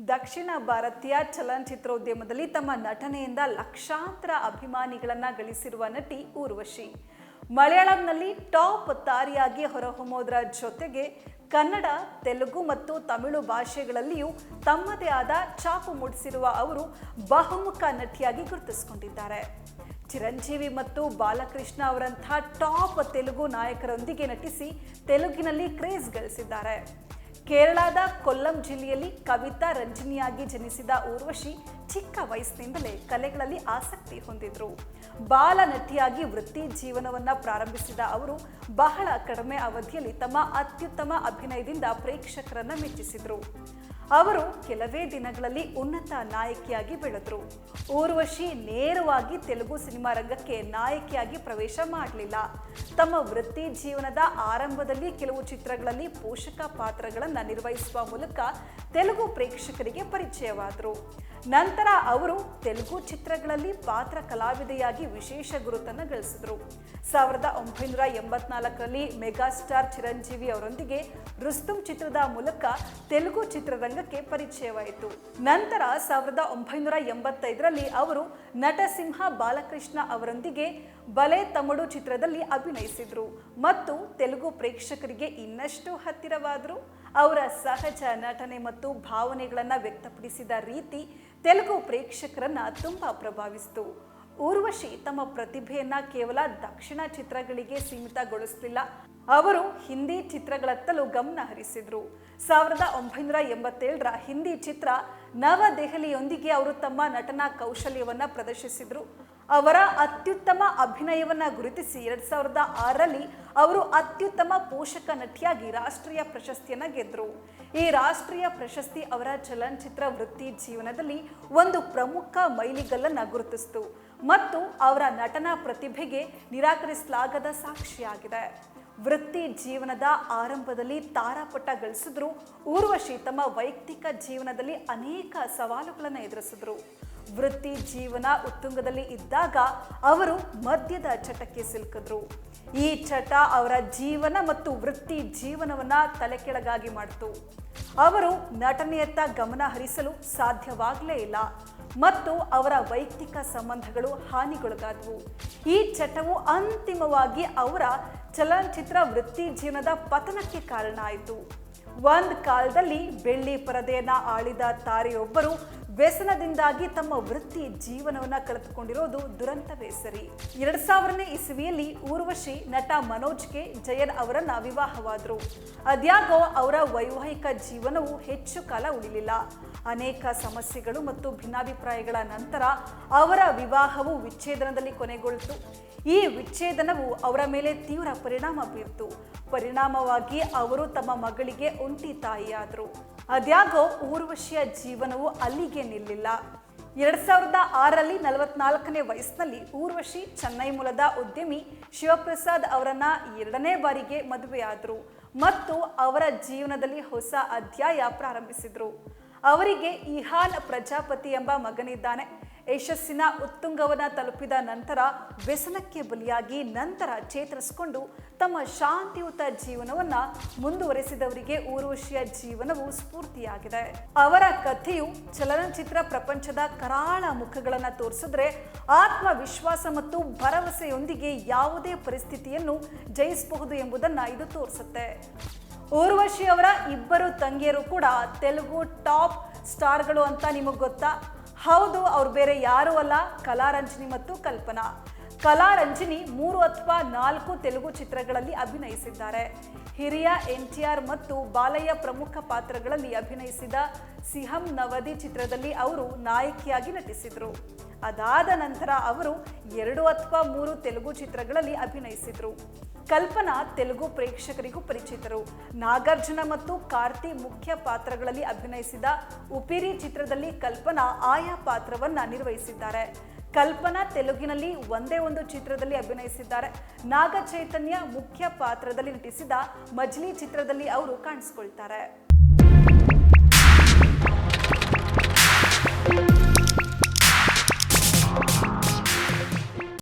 ದಕ್ಷಿಣ ಭಾರತೀಯ ಚಲನಚಿತ್ರೋದ್ಯಮದಲ್ಲಿ ತಮ್ಮ ನಟನೆಯಿಂದ ಲಕ್ಷಾಂತರ ಅಭಿಮಾನಿಗಳನ್ನ ಗಳಿಸಿರುವ ನಟಿ ಊರ್ವಶಿ ಮಲಯಾಳಂನಲ್ಲಿ ಟಾಪ್ ತಾರಿಯಾಗಿ ಹೊರಹೊಮ್ಮೋದರ ಜೊತೆಗೆ ಕನ್ನಡ, ತೆಲುಗು ಮತ್ತು ತಮಿಳು ಭಾಷೆಗಳಲ್ಲಿಯೂ ತಮ್ಮದೇ ಆದ ಛಾಪು ಮೂಡಿಸಿರುವ ಅವರು ಬಹುಮುಖ ನಟಿಯಾಗಿ ಗುರುತಿಸಿಕೊಂಡಿದ್ದಾರೆ. ಚಿರಂಜೀವಿ ಮತ್ತು ಬಾಲಕೃಷ್ಣ ಅವರಂತಹ ಟಾಪ್ ತೆಲುಗು ನಾಯಕರೊಂದಿಗೆ ನಟಿಸಿ ತೆಲುಗಿನಲ್ಲಿ ಕ್ರೇಜ್ ಗಳಿಸಿದ್ದಾರೆ. ಕೇರಳದ ಕೊಲ್ಲಂ ಜಿಲ್ಲೆಯಲ್ಲಿ ಕವಿತಾ ರಂಜನಿಯಾಗಿ ಜನಿಸಿದ ಊರ್ವಶಿ ಚಿಕ್ಕ ವಯಸ್ಸಿನಿಂದಲೇ ಕಲೆಗಳಲ್ಲಿ ಆಸಕ್ತಿ ಹೊಂದಿದ್ರು. ಬಾಲ ನಟಿಯಾಗಿ ವೃತ್ತಿ ಜೀವನವನ್ನ ಪ್ರಾರಂಭಿಸಿದ ಅವರು ಬಹಳ ಕಡಿಮೆ ಅವಧಿಯಲ್ಲಿ ತಮ್ಮ ಅತ್ಯುತ್ತಮ ಅಭಿನಯದಿಂದ ಪ್ರೇಕ್ಷಕರನ್ನ ಮೆಚ್ಚಿಸಿದ್ರು. ಅವರು ಕೆಲವೇ ದಿನಗಳಲ್ಲಿ ಉನ್ನತ ನಾಯಕಿಯಾಗಿ ಬೆಳೆದ್ರು. ಊರ್ವಶಿ ನೇರವಾಗಿ ತೆಲುಗು ಸಿನಿಮಾ ರಂಗಕ್ಕೆ ನಾಯಕಿಯಾಗಿ ಪ್ರವೇಶ ಮಾಡಲಿಲ್ಲ. ತಮ್ಮ ವೃತ್ತಿ ಜೀವನದ ಆರಂಭದಲ್ಲಿ ಕೆಲವು ಚಿತ್ರಗಳಲ್ಲಿ ಪೋಷಕ ಪಾತ್ರಗಳನ್ನು ನಿರ್ವಹಿಸುವ ಮೂಲಕ ತೆಲುಗು ಪ್ರೇಕ್ಷಕರಿಗೆ ಪರಿಚಯವಾದರು. ನಂತರ ಅವರು ತೆಲುಗು ಚಿತ್ರಗಳಲ್ಲಿ ಪಾತ್ರ ಕಲಾವಿದೆಯಾಗಿ ವಿಶೇಷ ಗುರುತನ್ನು ಗಳಿಸಿದರು. 1984ರಲ್ಲಿ ಮೆಗಾಸ್ಟಾರ್ ಚಿರಂಜೀವಿ ಅವರೊಂದಿಗೆ ರುಸ್ತುಂ ಚಿತ್ರದ ಮೂಲಕ ತೆಲುಗು ಚಿತ್ರರಂಗಕ್ಕೆ ಪರಿಚಯವಾಯಿತು. ನಂತರ 1985ರಲ್ಲಿ ಅವರು ನಟಸಿಂಹ ಬಾಲಕೃಷ್ಣ ಅವರೊಂದಿಗೆ ಬಲೆ ತಮಡು ಚಿತ್ರದಲ್ಲಿ ಅಭಿನಯಿಸಿದರು ಮತ್ತು ತೆಲುಗು ಪ್ರೇಕ್ಷಕರಿಗೆ ಇನ್ನಷ್ಟು ಹತ್ತಿರವಾದರು. ಅವರ ಸಹಜ ನಟನೆ ಮತ್ತು ಭಾವನೆಗಳನ್ನು ವ್ಯಕ್ತಪಡಿಸಿದ ರೀತಿ ತೆಲುಗು ಪ್ರೇಕ್ಷಕರನ್ನ ತುಂಬಾ ಪ್ರಭಾವಿಸಿತು. ಊರ್ವಶಿ ತಮ್ಮ ಪ್ರತಿಭೆಯನ್ನ ಕೇವಲ ದಕ್ಷಿಣ ಚಿತ್ರಗಳಿಗೆ ಸೀಮಿತಗೊಳಿಸಲಿಲ್ಲ. ಅವರು ಹಿಂದಿ ಚಿತ್ರಗಳತ್ತಲೂ ಗಮನ ಹರಿಸಿದ್ರು. 1987ರ ಹಿಂದಿ ಚಿತ್ರ ನವದೆಹಲಿಯೊಂದಿಗೆ ಅವರು ತಮ್ಮ ನಟನಾ ಕೌಶಲ್ಯವನ್ನ ಪ್ರದರ್ಶಿಸಿದ್ರು. ಅವರ ಅತ್ಯುತ್ತಮ ಅಭಿನಯವನ್ನ ಗುರುತಿಸಿ 2006ರಲ್ಲಿ ಅವರು ಅತ್ಯುತ್ತಮ ಪೋಷಕ ನಟಿಯಾಗಿ ರಾಷ್ಟ್ರೀಯ ಪ್ರಶಸ್ತಿಯನ್ನ ಗೆದ್ರು. ಈ ರಾಷ್ಟ್ರೀಯ ಪ್ರಶಸ್ತಿ ಅವರ ಚಲನಚಿತ್ರ ವೃತ್ತಿ ಜೀವನದಲ್ಲಿ ಒಂದು ಪ್ರಮುಖ ಮೈಲಿಗಲ್ಲನ್ನ ಗುರುತಿಸಿತು ಮತ್ತು ಅವರ ನಟನಾ ಪ್ರತಿಭೆಗೆ ನಿರಾಕರಿಸಲಾಗದ ಸಾಕ್ಷಿಯಾಗಿದೆ. ವೃತ್ತಿ ಜೀವನದ ಆರಂಭದಲ್ಲಿ ತಾರಾಪಟ ಗಳಿಸಿದ್ರು. ಊರ್ವಶಿ ತಮ್ಮ ವೈಯಕ್ತಿಕ ಜೀವನದಲ್ಲಿ ಅನೇಕ ಸವಾಲುಗಳನ್ನು ಎದುರಿಸಿದ್ರು. ವೃತ್ತಿ ಜೀವನ ಉತ್ತುಂಗದಲ್ಲಿ ಇದ್ದಾಗ ಅವರು ಮದ್ಯದ ಚಟಕ್ಕೆ ಸಿಲುಕಿದ್ರು. ಈ ಚಟ ಅವರ ಜೀವನ ಮತ್ತು ವೃತ್ತಿ ಜೀವನವನ್ನ ತಲೆಕೆಳಗಾಗಿ ಮಾಡಿತು. ಅವರು ನಟನೆಯತ್ತ ಗಮನ ಹರಿಸಲು ಸಾಧ್ಯವಾಗಲೇ ಇಲ್ಲ ಮತ್ತು ಅವರ ವೈಯಕ್ತಿಕ ಸಂಬಂಧಗಳು ಹಾನಿಗೊಳಗಾದವು. ಈ ಚಟವು ಅಂತಿಮವಾಗಿ ಅವರ ಚಲನಚಿತ್ರ ವೃತ್ತಿ ಜೀವನದ ಪತನಕ್ಕೆ ಕಾರಣ ಆಯಿತು. ಒಂದು ಕಾಲದಲ್ಲಿ ಬೆಳ್ಳಿ ಪರದೆಯನ್ನ ಆಳಿದ ತಾರೆಯೊಬ್ಬರು ವ್ಯಸನದಿಂದಾಗಿ ತಮ್ಮ ವೃತ್ತಿ ಜೀವನವನ್ನ ಕಳೆದುಕೊಂಡಿರೋದು ದುರಂತವೇ ಸರಿ. 2000ನೇ ಇಸವಿಯಲ್ಲಿ ಊರ್ವಶಿ ನಟ ಮನೋಜ್ ಕೆ ಜಯನ್ ಅವರನ್ನ ವಿವಾಹವಾದರು. ಅದ್ಯಾಗೋ ಅವರ ವೈವಾಹಿಕ ಜೀವನವು ಹೆಚ್ಚು ಕಾಲ ಉಳಿಲಿಲ್ಲ. ಅನೇಕ ಸಮಸ್ಯೆಗಳು ಮತ್ತು ಭಿನ್ನಾಭಿಪ್ರಾಯಗಳ ನಂತರ ಅವರ ವಿವಾಹವು ವಿಚ್ಛೇದನದಲ್ಲಿ ಕೊನೆಗೊಳ್ಳಿತು. ಈ ವಿಚ್ಛೇದನವು ಅವರ ಮೇಲೆ ತೀವ್ರ ಪರಿಣಾಮ ಬೀರಿತು. ಪರಿಣಾಮವಾಗಿ ಅವರು ತಮ್ಮ ಮಗಳಿಗೆ ಒಂಟಿ ತಾಯಿಯಾದರು. ಅದ್ಯಾಗೋ ಊರ್ವಶಿಯ ಜೀವನವು ಅಲ್ಲಿಗೆ ನಿಲ್ಲಿಲ್ಲ. 2006ರಲ್ಲಿ 44ನೇ ವಯಸ್ಸಿನಲ್ಲಿ ಊರ್ವಶಿ ಚೆನ್ನೈ ಮೂಲದ ಉದ್ಯಮಿ ಶಿವಪ್ರಸಾದ್ ಅವರನ್ನ 2ನೇ ಬಾರಿಗೆ ಮದುವೆಯಾದರು ಮತ್ತು ಅವರ ಜೀವನದಲ್ಲಿ ಹೊಸ ಅಧ್ಯಾಯ ಪ್ರಾರಂಭಿಸಿದರು. ಅವರಿಗೆ ಇಹಾನ್ ಪ್ರಜಾಪತಿ ಎಂಬ ಮಗನಿದ್ದಾನೆ. ಯಶಸ್ಸಿನ ಉತ್ತುಂಗವನ್ನ ತಲುಪಿದ ನಂತರ ವ್ಯಸನಕ್ಕೆ ಬಲಿಯಾಗಿ ನಂತರ ಚೇತರಿಸಿಕೊಂಡು ತಮ್ಮ ಶಾಂತಿಯುತ ಜೀವನವನ್ನ ಮುಂದುವರೆಸಿದವರಿಗೆ ಊರ್ವಶಿಯ ಜೀವನವು ಸ್ಫೂರ್ತಿಯಾಗಿದೆ. ಅವರ ಕಥೆಯು ಚಲನಚಿತ್ರ ಪ್ರಪಂಚದ ಕರಾಳ ಮುಖಗಳನ್ನು ತೋರಿಸಿದ್ರೆ ಆತ್ಮವಿಶ್ವಾಸ ಮತ್ತು ಭರವಸೆಯೊಂದಿಗೆ ಯಾವುದೇ ಪರಿಸ್ಥಿತಿಯನ್ನು ಜಯಿಸಬಹುದು ಎಂಬುದನ್ನ ಇದು ತೋರಿಸುತ್ತೆ. ಊರ್ವಶಿ ಅವರ ಇಬ್ಬರು ತಂಗಿಯರು ಕೂಡ ತೆಲುಗು ಟಾಪ್ ಸ್ಟಾರ್ಗಳು ಅಂತ ನಿಮಗೆ ಗೊತ್ತಾ? ಹೌದು, ಅವ್ರು ಬೇರೆ ಯಾರೂ ಅಲ್ಲ, ಕಲಾರಂಜನಿ ಮತ್ತು ಕಲ್ಪನಾ. ಕಲಾರಂಜನಿ 3 ಅಥವಾ 4 ತೆಲುಗು ಚಿತ್ರಗಳಲ್ಲಿ ಅಭಿನಯಿಸಿದ್ದಾರೆ. ಹಿರಿಯ NTR ಮತ್ತು ಬಾಲಯ್ಯ ಪ್ರಮುಖ ಪಾತ್ರಗಳಲ್ಲಿ ಅಭಿನಯಿಸಿದ ಸಿಹಂ ನವದಿ ಚಿತ್ರದಲ್ಲಿ ಅವರು ನಾಯಕಿಯಾಗಿ ನಟಿಸಿದರು. ಅದಾದ ನಂತರ ಅವರು 2 ಅಥವಾ 3 ತೆಲುಗು ಚಿತ್ರಗಳಲ್ಲಿ ಅಭಿನಯಿಸಿದರು. ಕಲ್ಪನಾ ತೆಲುಗು ಪ್ರೇಕ್ಷಕರಿಗೂ ಪರಿಚಿತರು. ನಾಗಾರ್ಜುನ ಮತ್ತು ಕಾರ್ತಿ ಮುಖ್ಯ ಪಾತ್ರಗಳಲ್ಲಿ ಅಭಿನಯಿಸಿದ ಉಪಿರಿ ಚಿತ್ರದಲ್ಲಿ ಕಲ್ಪನಾ ಆಯಾ ಪಾತ್ರವನ್ನ ನಿರ್ವಹಿಸಿದ್ದಾರೆ. ಕಲ್ಪನಾ ತೆಲುಗಿನಲ್ಲಿ ಒಂದೇ ಒಂದು ಚಿತ್ರದಲ್ಲಿ ಅಭಿನಯಿಸಿದ್ದಾರೆ. ನಾಗ ಚೈತನ್ಯ ಮುಖ್ಯ ಪಾತ್ರದಲ್ಲಿ ನಟಿಸಿದ ಮಜ್ಲಿ ಚಿತ್ರದಲ್ಲಿ ಅವರು ಕಾಣಿಸಿಕೊಳ್ತಾರೆ.